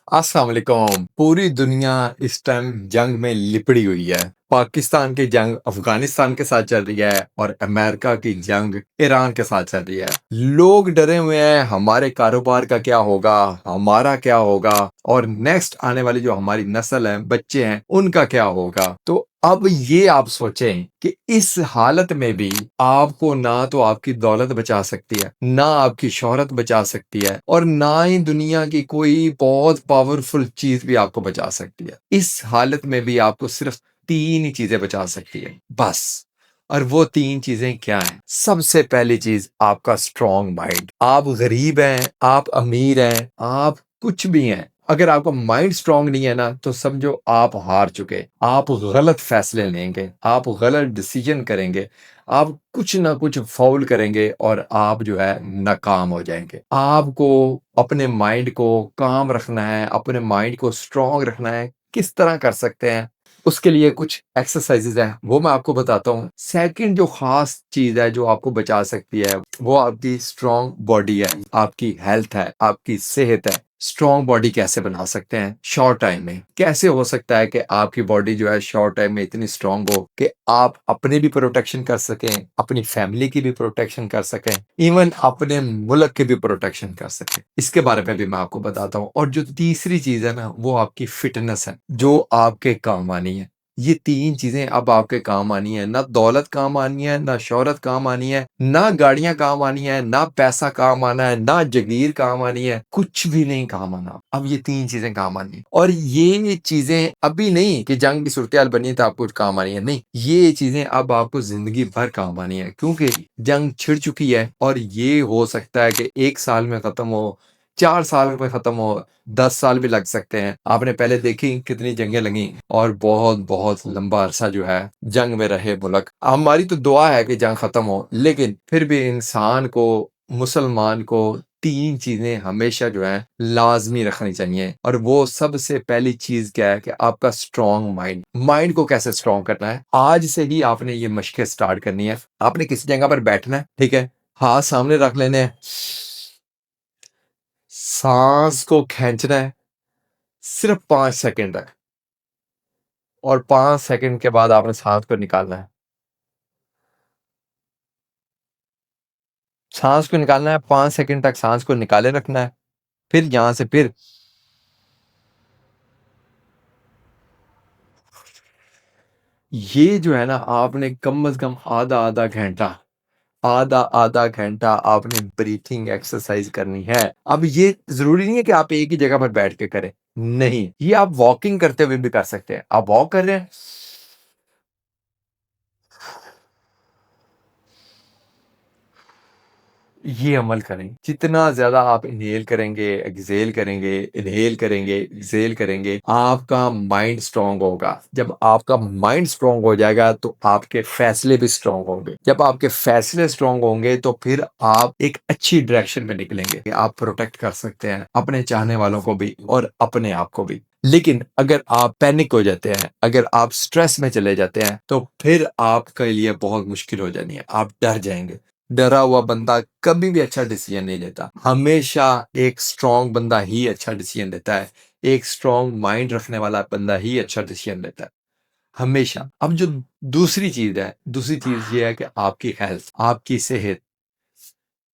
अस्सलाम वालेकुम। पूरी दुनिया इस टाइम जंग में लिपटी हुई है। पाकिस्तान की जंग अफगानिस्तान के साथ चल रही है और अमेरिका की जंग ईरान के साथ चल रही है। लोग डरे हुए हैं, हमारे कारोबार का क्या होगा, हमारा क्या होगा और नेक्स्ट आने वाली जो हमारी नस्ल है, बच्चे हैं, उनका क्या होगा। तो अब ये आप सोचें कि इस हालत में भी आपको ना तो आपकी दौलत बचा सकती है, ना आपकी शोहरत बचा सकती है और ना ही दुनिया की कोई बहुत पावरफुल चीज भी आपको बचा सकती है। इस हालत में भी आपको सिर्फ तीन ही चीजें बचा सकती है, बस। और वो तीन चीजें क्या हैं? सबसे पहली चीज आपका स्ट्रॉन्ग माइंड। आप गरीब हैं, आप अमीर हैं, आप कुछ भी हैं, अगर आपका माइंड स्ट्रांग नहीं है ना, तो समझो आप हार चुके। आप गलत फैसले लेंगे, आप गलत डिसीजन करेंगे, आप कुछ ना कुछ फाउल करेंगे और आप जो है नाकाम हो जाएंगे। आपको अपने माइंड को काम रखना है, अपने माइंड को स्ट्रांग रखना है। किस तरह कर सकते हैं? उसके लिए कुछ एक्सरसाइजेज हैं, वो मैं आपको बताता हूँ। सेकंड जो खास चीज है जो आपको बचा सकती है, वो आपकी स्ट्रांग बॉडी है, आपकी हेल्थ है, आपकी सेहत है। स्ट्रॉन्ग बॉडी कैसे बना सकते हैं शॉर्ट टाइम में? कैसे हो सकता है कि आपकी बॉडी जो है शॉर्ट टाइम में इतनी स्ट्रॉन्ग हो कि आप अपने भी प्रोटेक्शन कर सकें, अपनी फैमिली की भी प्रोटेक्शन कर सकें, इवन अपने मुल्क की भी प्रोटेक्शन कर सकें? इसके बारे में भी मैं आपको बताता हूँ। और जो तीसरी चीज है ना, वो आपकी फिटनेस है, जो आपके काम आनी है। ये तीन चीजें अब आपके काम आनी है। ना दौलत काम आनी है, ना शोहरत काम आनी है, ना गाड़ियां काम आनी है, ना पैसा काम आना है, ना जगीर काम आनी है, कुछ भी नहीं काम आना। अब ये तीन चीजें काम आनी है। और ये चीजें अभी नहीं कि जंग की सूरत बनी है तो आपको काम आनी है, नहीं। ये चीजें अब आपको जिंदगी भर काम आनी है, क्योंकि जंग छिड़ चुकी है और ये हो सकता है कि 1 साल में खत्म हो, 4 साल में खत्म हो, 10 साल भी लग सकते हैं। आपने पहले देखी कितनी जंगें लगी और बहुत बहुत लंबा अरसा जो है जंग में रहे मुल्क। हमारी तो दुआ है कि जंग खत्म हो, लेकिन फिर भी इंसान को, मुसलमान को तीन चीजें हमेशा जो है लाजमी रखनी चाहिए। और वो सबसे पहली चीज क्या है कि आपका स्ट्रॉन्ग माइंड। माइंड को कैसे स्ट्रॉन्ग करना है? आज से ही आपने ये मशक़ें स्टार्ट करनी है। आपने किसी जगह पर बैठना है, ठीक है, हाथ सामने रख लेने हैं, सांस को खींचना है सिर्फ 5 सेकंड तक, और 5 सेकंड के बाद आपने सांस को निकालना है। सांस को निकालना है, 5 सेकंड तक सांस को निकाले रखना है। फिर यहां से फिर ये जो है ना, आपने कम से कम आधा आधा घंटा, आधा आधा घंटा आपने ब्रीथिंग एक्सरसाइज करनी है। अब ये जरूरी नहीं है कि आप एक ही जगह पर बैठ के करें, नहीं, ये आप वॉकिंग करते हुए भी कर सकते हैं। आप वॉक कर रहे हैं, ये अमल करें। जितना ज्यादा आप इनहेल करेंगे, एक्सहेल करेंगे, इनहेल करेंगे, एक्सहेल करेंगे, आपका माइंड स्ट्रांग होगा। जब आपका माइंड स्ट्रांग हो जाएगा तो आपके फैसले भी स्ट्रांग होंगे। जब आपके फैसले स्ट्रांग होंगे तो फिर आप एक अच्छी डायरेक्शन में निकलेंगे। आप प्रोटेक्ट कर सकते हैं अपने चाहने वालों को भी और अपने आप को भी। लेकिन अगर आप पैनिक हो जाते हैं, अगर आप स्ट्रेस में चले जाते हैं, तो फिर आपके लिए बहुत मुश्किल हो जानी है। आप डर जाएंगे। डरा हुआ बंदा कभी भी अच्छा डिसीजन नहीं लेता। हमेशा एक स्ट्रांग बंदा ही अच्छा डिसीजन लेता है। एक स्ट्रांग माइंड रखने वाला बंदा ही अच्छा डिसीजन लेता है, हमेशा। अब जो दूसरी चीज ये है कि आपकी हेल्थ, आपकी सेहत।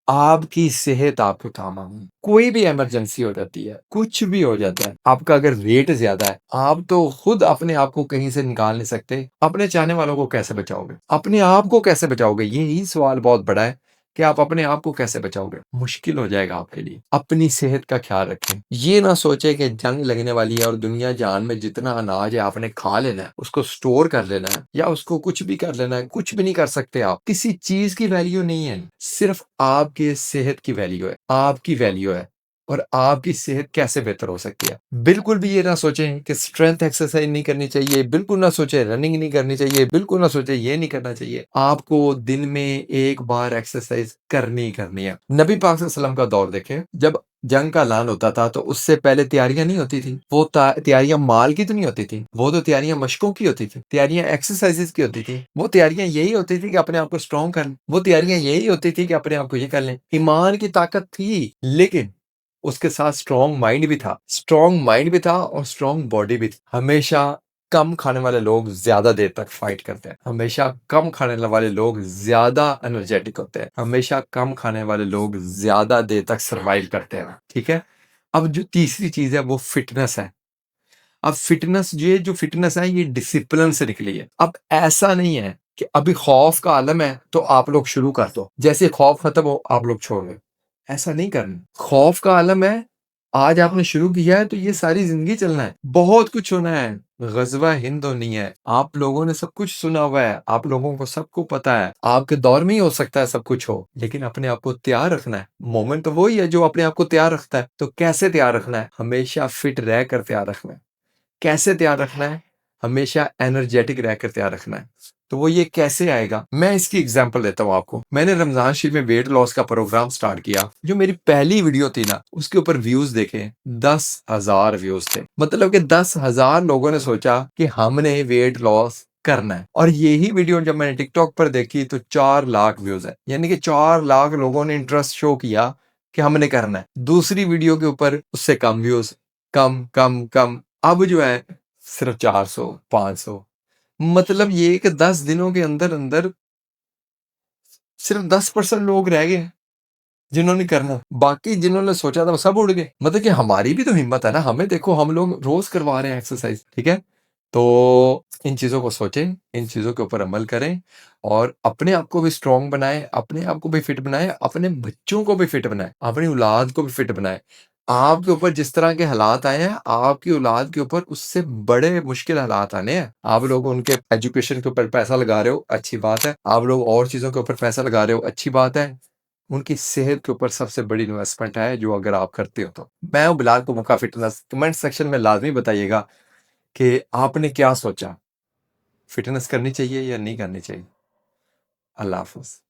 आपकी सेहत आपके काम आनी। कोई भी इमरजेंसी हो जाती है, कुछ भी हो जाता है, आपका अगर वेट ज्यादा है, आप तो खुद अपने आप को कहीं से निकाल नहीं सकते, अपने चाहने वालों को कैसे बचाओगे? अपने आप को कैसे बचाओगे? यही सवाल बहुत बड़ा है कि आप अपने आप को कैसे बचाओगे। मुश्किल हो जाएगा आपके लिए। अपनी सेहत का ख्याल रखें। ये ना सोचे कि जंग लगने वाली है और दुनिया जहान में जितना अनाज है आपने खा लेना है, उसको स्टोर कर लेना है या उसको कुछ भी कर लेना है। कुछ भी नहीं कर सकते आप। किसी चीज की वैल्यू नहीं है, सिर्फ आपके सेहत की वैल्यू है, आपकी वैल्यू है। और आपकी सेहत कैसे बेहतर हो सकती है? बिल्कुल भी ये ना सोचें कि स्ट्रेंथ एक्सरसाइज नहीं करनी चाहिए, बिल्कुल ना सोचें रनिंग नहीं करनी चाहिए, बिल्कुल ना सोचें ये नहीं करना चाहिए। आपको दिन में एक बार एक्सरसाइज करनी ही करनी है। नबी पाक सल्लल्लाहु अलैहि वसल्लम का दौर देखें, जब जंग का ऐलान होता था तो उससे पहले तैयारियां नहीं होती थी। वो तैयारियां माल की तो नहीं होती थी, वो तो तैयारियां मशकों की होती थी, तैयारियां एक्सरसाइजेस की होती थी। वो तैयारियां यही होती थी कि अपने आप को स्ट्रॉन्ग कर लें। वो तैयारियां यही होती थी कि अपने आप को ये कर लें। ईमान की ताकत थी, लेकिन उसके साथ स्ट्रॉन्ग माइंड भी था। स्ट्रॉन्ग माइंड भी था और स्ट्रॉन्ग बॉडी भी थी। हमेशा कम खाने वाले लोग ज़्यादा देर तक फाइट करते हैं। हमेशा कम खाने वाले लोग ज़्यादा एनर्जेटिक होते हैं। हमेशा कम खाने वाले लोग ज़्यादा देर तक सर्वाइव करते हैं। ठीक है? अब जो तीसरी चीज़ है वो फिटनेस है। अब फिटनेस, ये जो फिटनेस है ये डिसिप्लिन से निकली है। अब ऐसा नहीं है कि अभी खौफ का आलम है तो आप लोग शुरू कर दो, जैसे खौफ खत्म हो आप लोग छोड़ दो। ऐसा नहीं करना। खौफ का आलम है, आज आपने शुरू किया है तो ये सारी जिंदगी चलना है, बहुत कुछ होना है। गजवा हिंद होनी है। आप लोगों ने सब कुछ सुना हुआ है, आप लोगों को सबको पता है, आपके दौर में ही हो सकता है सब कुछ हो, लेकिन अपने आप को तैयार रखना है। मोमेंट तो वही है जो अपने आप को तैयार रखता है। तो कैसे तैयार रखना है? हमेशा फिट रहकर तैयार रखना है। कैसे तैयार रखना है? हमेशा एनर्जेटिक रहकर तैयार रखना है। तो वो ये कैसे आएगा, मैं इसकी एग्जांपल देता हूँ आपको। मैंने रमजान शरीफ में वेट लॉस का प्रोग्राम स्टार्ट किया। जो मेरी पहली वीडियो थी ना, उसके ऊपर व्यूज देखे 10,000 व्यूज थे। मतलब कि 10,000 लोगों ने सोचा कि हमने वेट लॉस करना है। और यही वीडियो जब मैंने टिकटॉक पर देखी तो 4 लाख व्यूज है। यानी कि 4 लाख लोगों ने इंटरेस्ट शो किया कि हमने करना है। दूसरी वीडियो के ऊपर उससे कम व्यूज, कम कम कम। अब जो है सिर्फ 400 500। मतलब ये कि 10 दिनों के अंदर अंदर सिर्फ 10% लोग रह गए जिन्होंने करना। बाकी जिन्होंने सोचा था वो सब उड़ गए। मतलब कि हमारी भी तो हिम्मत है ना। हमें देखो, हम लोग रोज करवा रहे हैं एक्सरसाइज। ठीक है? तो इन चीजों को सोचें, इन चीजों के ऊपर अमल करें और अपने आप को भी स्ट्रांग बनाएं, अपने आप को भी फिट बनाएं, अपने बच्चों को भी फिट बनाएं, अपनी औलाद को भी फिट बनाएं। आपके ऊपर जिस तरह के हालात आए हैं, आपकी औलाद के ऊपर उससे बड़े मुश्किल हालात आने हैं। आप लोग उनके एजुकेशन के ऊपर पैसा लगा रहे हो, अच्छी बात है। आप लोग और चीजों के ऊपर पैसा लगा रहे हो, अच्छी बात है। उनकी सेहत के ऊपर सबसे बड़ी इन्वेस्टमेंट है जो अगर आप करते हो तो। मैं हूं बिलाल को मुका फिटनेस। कमेंट सेक्शन में लाजमी बताइएगा कि आपने क्या सोचा, फिटनेस करनी चाहिए या नहीं करनी चाहिए। अल्लाह हाफ़िज़।